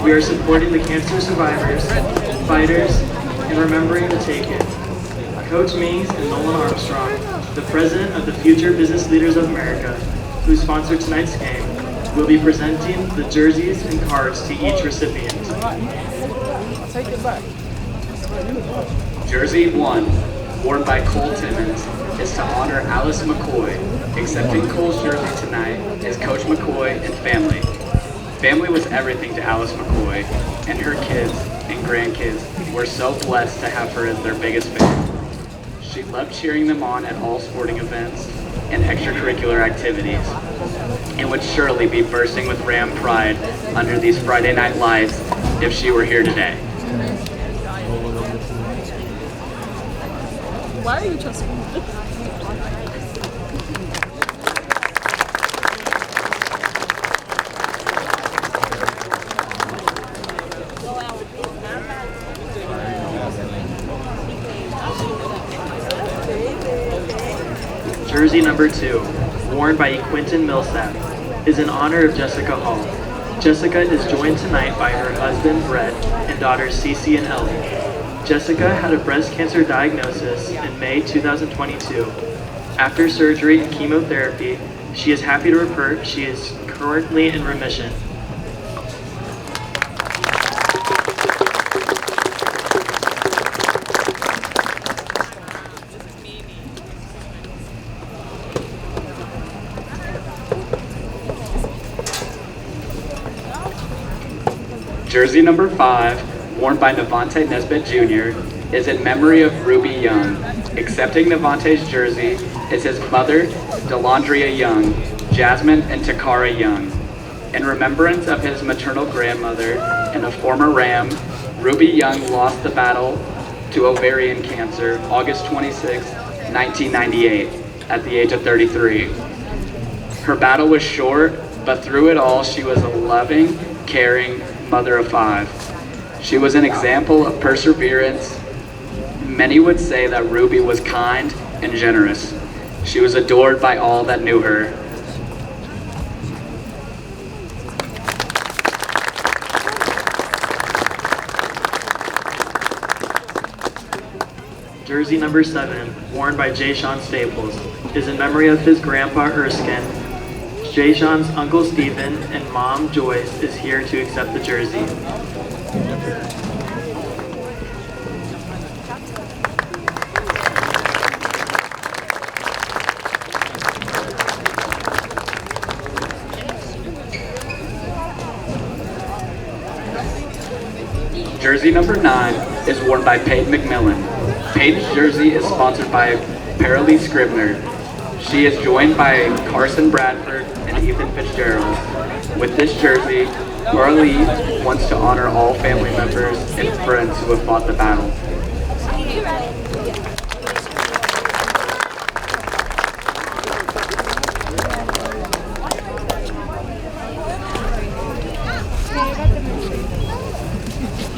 We are supporting the cancer survivors, fighters, and remembering the taken. Coach Mings and Nolan Armstrong, the president of the Future Business Leaders of America, who sponsored tonight's game, will be presenting the jerseys and cards to each recipient. Jersey 1, worn by Cole Timmons, is to honor Alice McCoy. Accepting Cole's jersey tonight is Coach McCoy and family. Family was everything to Alice McCoy, and her kids and grandkids were so blessed to have her as their biggest fan. She loved cheering them on at all sporting events and extracurricular activities, and would surely be bursting with Ram pride under these Friday night lights if she were here today. Why are you trusting me? Jersey number 2, worn by Quentin Millsap, is in honor of Jessica Hall. Jessica is joined tonight by her husband Brett and daughters Cece and Ellie. Jessica had a breast cancer diagnosis in May 2022. After surgery and chemotherapy, she is happy to report she is currently in remission. Jersey number 5, worn by Navante Nesbitt Jr., is in memory of Ruby Young. Accepting Navante's jersey is his mother, Delandria Young, Jasmine and Takara Young. In remembrance of his maternal grandmother and a former Ram, Ruby Young lost the battle to ovarian cancer August 26, 1998, at the age of 33. Her battle was short, but through it all, she was a loving, caring mother of 5. She was an example of perseverance. Many would say that Ruby was kind and generous. She was adored by all that knew her. Jersey number 7, worn by Jay Sean Staples, is in memory of his grandpa Erskine. Jay Sean's uncle Stephen and mom Joyce is here to accept the jersey. Jersey number 9 is worn by Peyton McMillan. Peyton's jersey is sponsored by Paralee Scribner. She is joined by Carson Bradford and Ethan Fitzgerald. With this jersey, Paralee wants to honor all family members and friends who have fought the battle.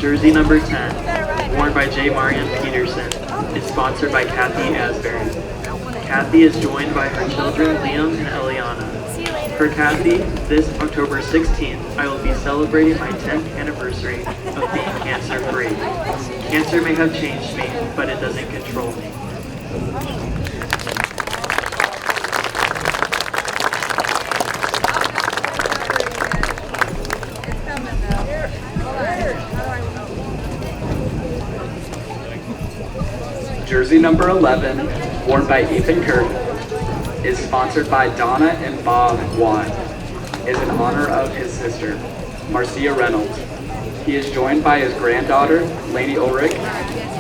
Jersey number 10, worn by J. Marion Peterson, is sponsored by Kathy Asbury. Kathy is joined by her children Liam and Eliana. For Kathy, this October 16th, I will be celebrating my 10th anniversary of being cancer-free. Cancer may have changed me, but it doesn't control me. Jersey number 11, worn by Ethan Kirk, is sponsored by Donna and Bob Watt, is in honor of his sister, Marcia Reynolds. He is joined by his granddaughter, Lainey Ulrich.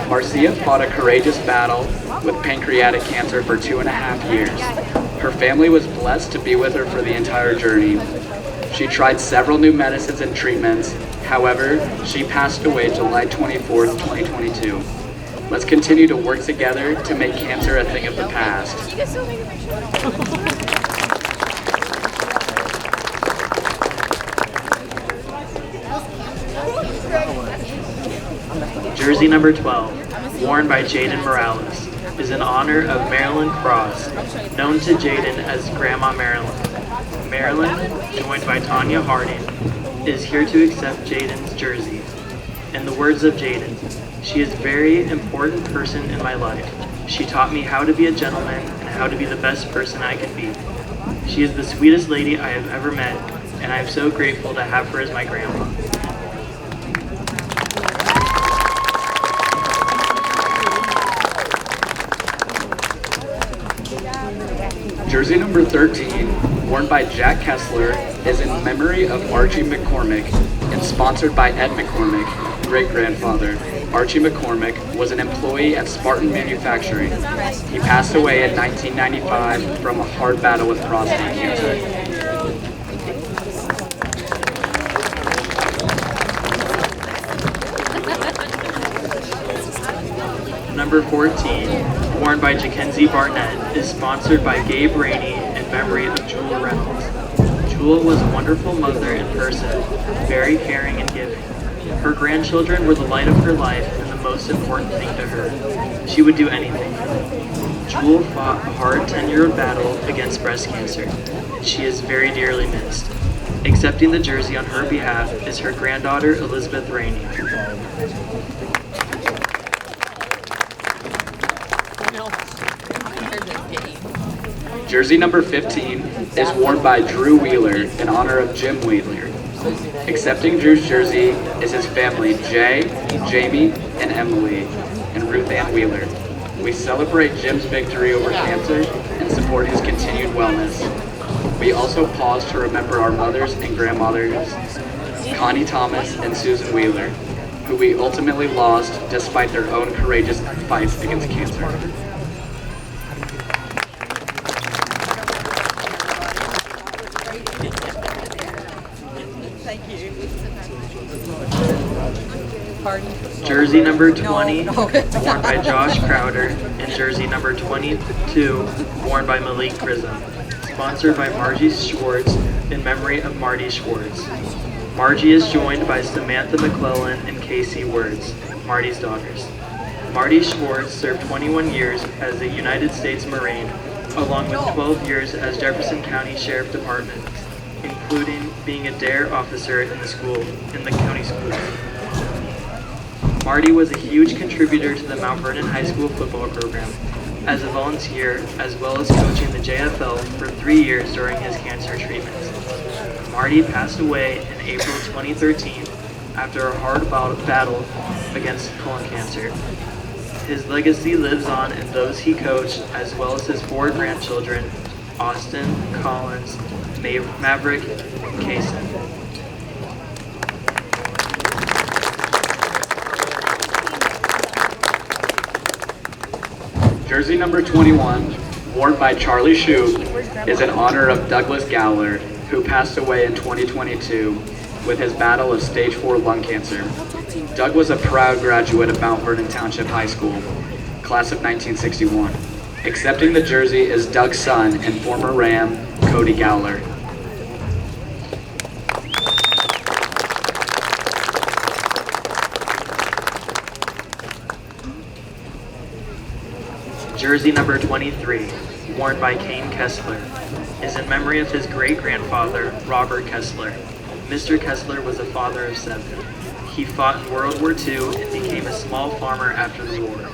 Marcia fought a courageous battle with pancreatic cancer for 2.5 years. Her family was blessed to be with her for the entire journey. She tried several new medicines and treatments. However, she passed away July 24th, 2022. Let's continue to work together to make cancer a thing of the past. Jersey number 12, worn by Jaden Morales, is in honor of Marilyn Cross, known to Jaden as Grandma Marilyn. Marilyn, joined by Tanya Harding, is here to accept Jaden's jersey. In the words of Jaden, she is a very important person in my life. She taught me how to be a gentleman and how to be the best person I can be. She is the sweetest lady I have ever met, and I am so grateful to have her as my grandma. Jersey number 13, worn by Jack Kessler, is in memory of Archie McCormick and sponsored by Ed McCormick, great-grandfather. Archie McCormick was an employee at Spartan Manufacturing. He passed away in 1995 from a hard battle with prostate cancer. Number 14, worn by Jackenzie Barnett, is sponsored by Gabe Rainey in memory of Jewel Reynolds. Jewel was a wonderful mother in person, very caring and giving. Her grandchildren were the light of her life and the most important thing to her. She would do anything for them. Jewel fought a hard 10-year battle against breast cancer, and she is very dearly missed. Accepting the jersey on her behalf is her granddaughter, Elizabeth Rainey. Jersey number 15 is worn by Drew Wheeler in honor of Jim Wheeler. Accepting Drew's jersey is his family, Jay, Jamie, and Emily, and Ruth Ann Wheeler. We celebrate Jim's victory over cancer and support his continued wellness. We also pause to remember our mothers and grandmothers, Connie Thomas and Susan Wheeler, who we ultimately lost despite their own courageous fights against cancer. Jersey number 20, worn by Josh Crowder, and jersey number 22, worn by Malik Grissom. Sponsored by Margie Schwartz in memory of Marty Schwartz. Margie is joined by Samantha McClellan and Casey Words, Marty's daughters. Marty Schwartz served 21 years as a United States Marine, along with 12 years as Jefferson County Sheriff Department, including being a DARE officer in the county schools. Marty was a huge contributor to the Mount Vernon High School football program as a volunteer, as well as coaching the JFL for 3 years during his cancer treatments. Marty passed away in April 2013 after a hard battle against colon cancer. His legacy lives on in those he coached, as well as his 4 grandchildren, Austin, Collins, Maverick, and Kason. Jersey number 21, worn by Charlie Shoup, is in honor of Douglas Gowler, who passed away in 2022 with his battle of stage 4 lung cancer. Doug was a proud graduate of Mount Vernon Township High School, class of 1961. Accepting the jersey is Doug's son and former Ram, Cody Gowler. Jersey number 23, worn by Kane Kessler, is in memory of his great-grandfather, Robert Kessler. Mr. Kessler was a father of 7. He fought in World War II and became a small farmer after the war.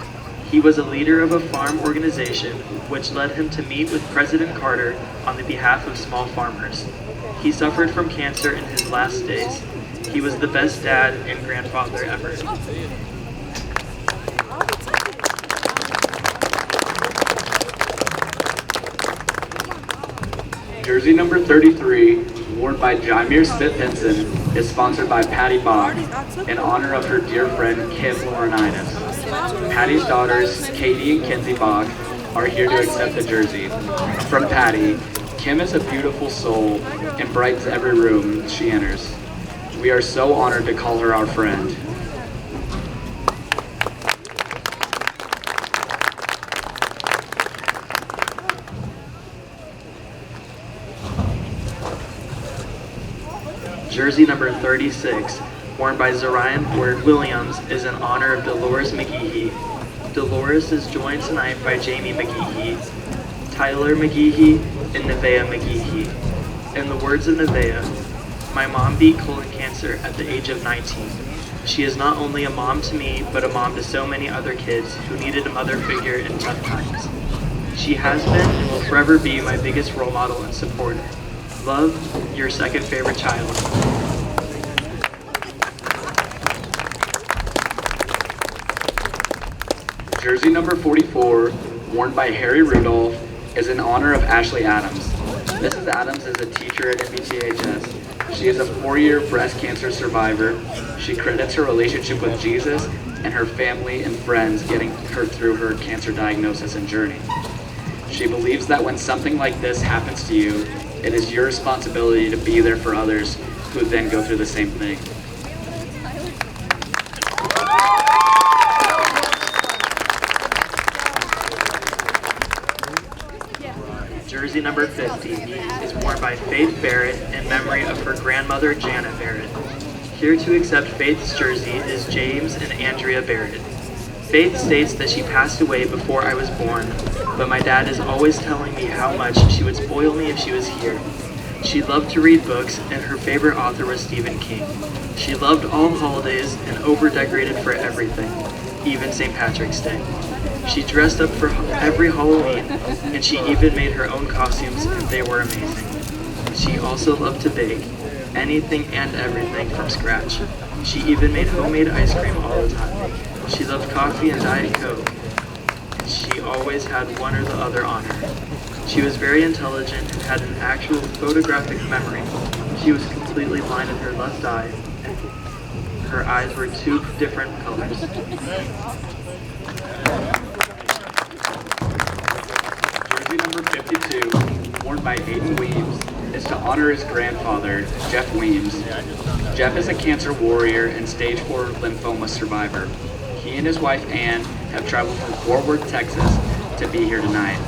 He was a leader of a farm organization which led him to meet with President Carter on the behalf of small farmers. He suffered from cancer in his last days. He was the best dad and grandfather ever. Jersey number 33, worn by Jaimir Smith-Henson, is sponsored by Patty Bach in honor of her dear friend Kim Laurinaitis. Patty's daughters, Katie and Kenzie Bach, are here to accept the jersey. From Patty, Kim is a beautiful soul and brightens every room she enters. We are so honored to call her our friend. Jersey number 36, worn by Zarian Williams, is in honor of Dolores McGehee. Dolores is joined tonight by Jamie McGehee, Tyler McGehee, and Nevaeh McGehee. In the words of Nevaeh, My mom beat colon cancer at the age of 19. She is not only a mom to me, but a mom to so many other kids who needed a mother figure in tough times. She has been and will forever be my biggest role model and supporter. Love, your second favorite child. Jersey number 44, worn by Harry Rudolph, is in honor of Ashley Adams. Mrs. Adams is a teacher at MVTHS. She is a 4-year breast cancer survivor. She credits her relationship with Jesus and her family and friends getting her through her cancer diagnosis and journey. She believes that when something like this happens to you, it is your responsibility to be there for others who then go through the same thing. Jersey number 50 is worn by Faith Barrett in memory of her grandmother Janet Barrett. Here to accept Faith's jersey is James and Andrea Barrett. Faith states that she passed away before I was born, but my dad is always telling me how much she would spoil me if she was here. She loved to read books, and her favorite author was Stephen King. She loved all holidays and over-decorated for everything, even St. Patrick's Day. She dressed up for every Halloween, and she even made her own costumes, and they were amazing. She also loved to bake, anything and everything from scratch. She even made homemade ice cream all the time. She loved coffee and Diet Coke. She always had one or the other on her. She was very intelligent and had an actual photographic memory. She was completely blind in her left eye, and her eyes were 2 different colors. Jersey number 52, worn by Aiden Weems, is to honor his grandfather, Jeff Weems. Jeff is a cancer warrior and stage 4 lymphoma survivor. He and his wife Ann have traveled from Fort Worth, Texas to be here tonight.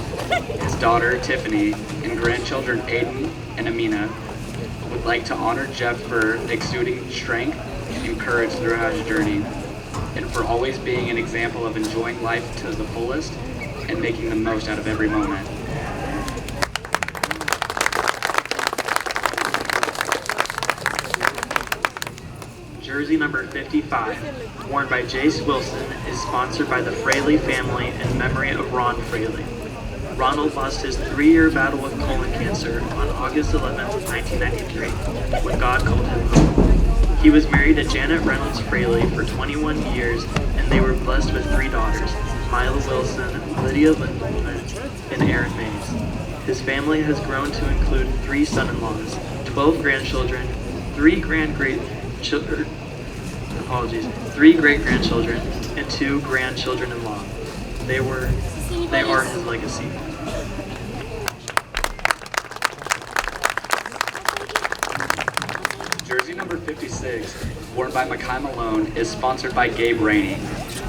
His daughter Tiffany and grandchildren Aiden and Amina would like to honor Jeff for exuding strength and courage throughout his journey, and for always being an example of enjoying life to the fullest and making the most out of every moment. Jersey number 55, worn by Jace Wilson, is sponsored by the Fraley family in memory of Ron Fraley. Ronald lost his 3-year battle with colon cancer on August 11, 1993, when God called him home. He was married to Janet Reynolds Fraley for 21 years, and they were blessed with 3 daughters, Mila Wilson, Lydia Lindemann, and Erin Mays. His family has grown to include 3 son-in-laws, 12 grandchildren, 3 great-grandchildren, and 2 grandchildren-in-law. They are his legacy. Jersey number 56, worn by Makai Malone, is sponsored by Gabe Rainey.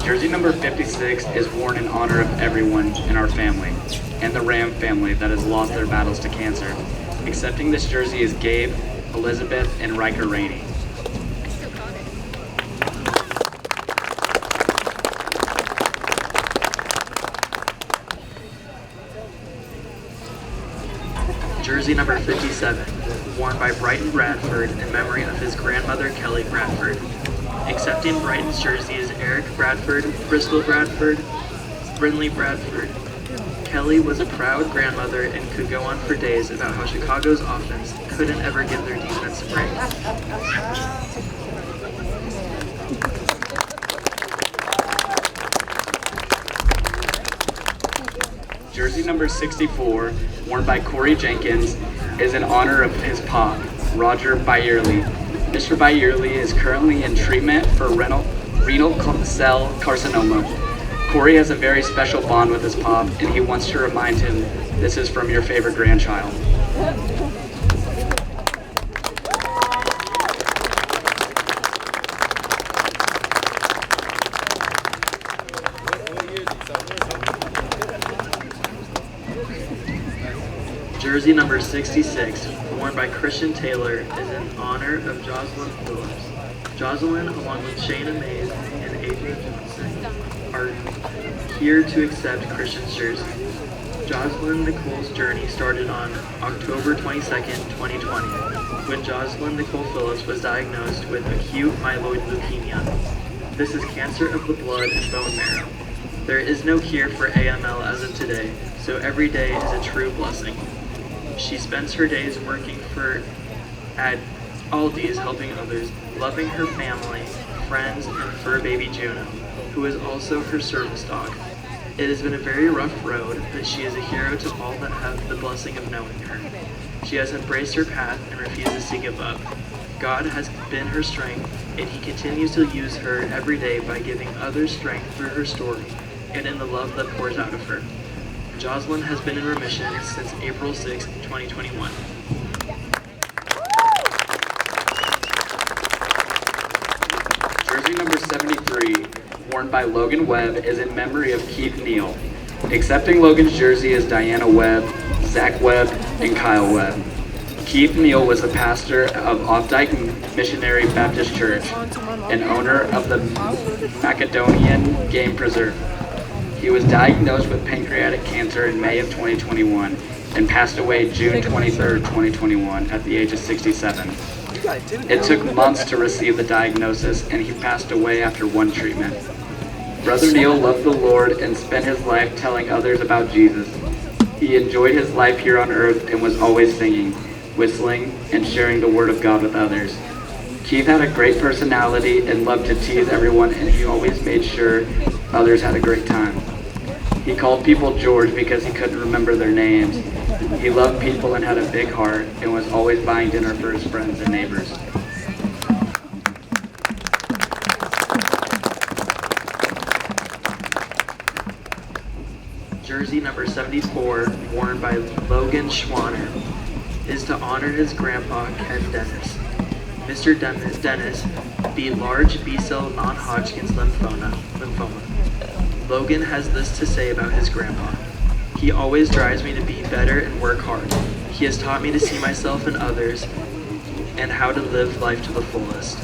Jersey number 56 is worn in honor of everyone in our family and the Ram family that has lost their battles to cancer. Accepting this jersey is Gabe, Elizabeth, and Riker Rainey. Jersey number 57, worn by Brighton Bradford in memory of his grandmother Kelly Bradford. Accepting Brighton's jersey is Eric Bradford, Bristol Bradford, Brinley Bradford. Kelly was a proud grandmother and could go on for days about how Chicago's offense couldn't ever give their defense a break. Jersey number 64, worn by Corey Jenkins, is in honor of his pop, Roger Byerly. Mr. Byerly is currently in treatment for renal cell carcinoma. Corey has a very special bond with his pop, and he wants to remind him this is from your favorite grandchild. Jersey number 66, worn by Christian Taylor, is in honor of Jocelyn Phillips. Jocelyn, along with Shayna Mays and Adrian Johnson, are here to accept Christian's jersey. Jocelyn Nicole's journey started on October 22nd, 2020, when Jocelyn Nicole Phillips was diagnosed with acute myeloid leukemia. This is cancer of the blood and bone marrow. There is no cure for AML as of today, so every day is a true blessing. She spends her days working at Aldi's, helping others, loving her family, friends, and fur baby Juno, who is also her service dog. It has been a very rough road, but she is a hero to all that have the blessing of knowing her. She has embraced her path and refuses to give up. God has been her strength, and He continues to use her every day by giving others strength through her story and in the love that pours out of her. Jocelyn has been in remission since April 6, 2021. Jersey number 73, worn by Logan Webb, is in memory of Keith Neal. Accepting Logan's jersey is Diana Webb, Zach Webb, and Kyle Webb. Keith Neal was the pastor of Opdyke Missionary Baptist Church and owner of the Macedonian Game Preserve. He was diagnosed with pancreatic cancer in May of 2021 and passed away June 23, 2021 at the age of 67. It took months to receive the diagnosis, and he passed away after one treatment. Brother Neal loved the Lord and spent his life telling others about Jesus. He enjoyed his life here on earth and was always singing, whistling, and sharing the Word of God with others. Keith had a great personality and loved to tease everyone, and he always made sure others had a great time. He called people George because he couldn't remember their names. He loved people and had a big heart and was always buying dinner for his friends and neighbors. Jersey number 74, worn by Logan Schwanner, is to honor his grandpa, Ken Dennis. Mr. Dennis beat large B-cell non-Hodgkin's lymphoma. Logan has this to say about his grandpa. He always drives me to be better and work hard. He has taught me to see myself in others and how to live life to the fullest.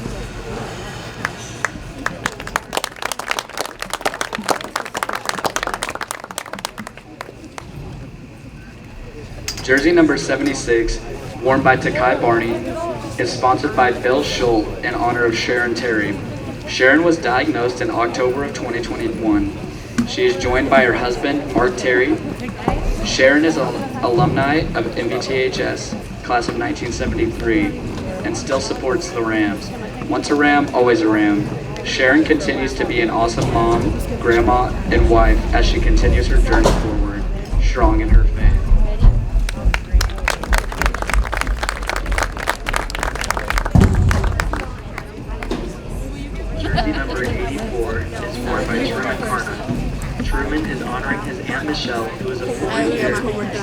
Jersey number 76, worn by Takai Barney, is sponsored by Bill Schultz in honor of Sharon Terry. Sharon was diagnosed in October of 2021. She is joined by her husband, Mark Terry. Sharon is an alumni of MVTHS, class of 1973, and still supports the Rams. Once a Ram, always a Ram. Sharon continues to be an awesome mom, grandma, and wife as she continues her journey forward, strong in her faith. Jersey number 84 is worn by Truman Carna. Truman is honoring his Aunt Michelle, who is a 4-year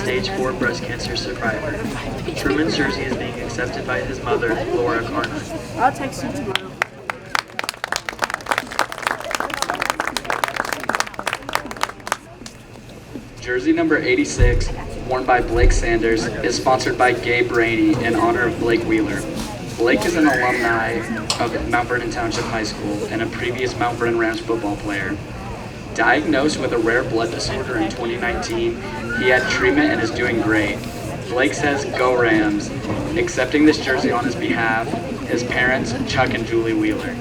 stage 4 breast cancer survivor. Truman's jersey is being accepted by his mother, Laura Carna. I'll text you tomorrow. Jersey number 86, worn by Blake Sanders, is sponsored by Gabe Rainey in honor of Blake Wheeler. Blake is an alumni of Mount Vernon Township High School and a previous Mount Vernon Rams football player. Diagnosed with a rare blood disorder in 2019, he had treatment and is doing great. Blake says, "Go Rams," accepting this jersey on his behalf, his parents, Chuck and Julie Wheeler.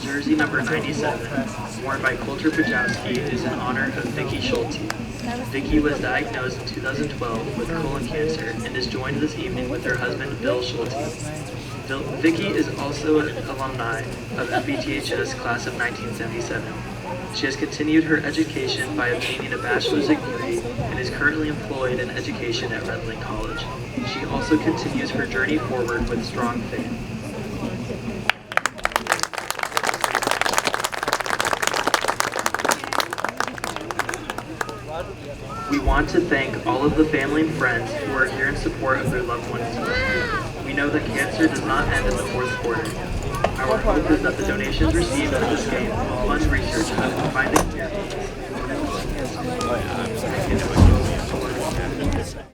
Jersey number 97, worn by Coulter Pajowski, is in honor of Vicky Schulte. Vicky was diagnosed in 2012 with colon cancer and is joined this evening with her husband, Bill Schulte. Vicky is also an alumni of MVTHS class of 1977. She has continued her education by obtaining a bachelor's degree and is currently employed in education at Red Lake College. She also continues her journey forward with strong faith. We want to thank all of the family and friends who are here in support of their loved ones. We know that cancer does not end in the fourth quarter. Our hope is that the donations received at this game will fund research on finding cure.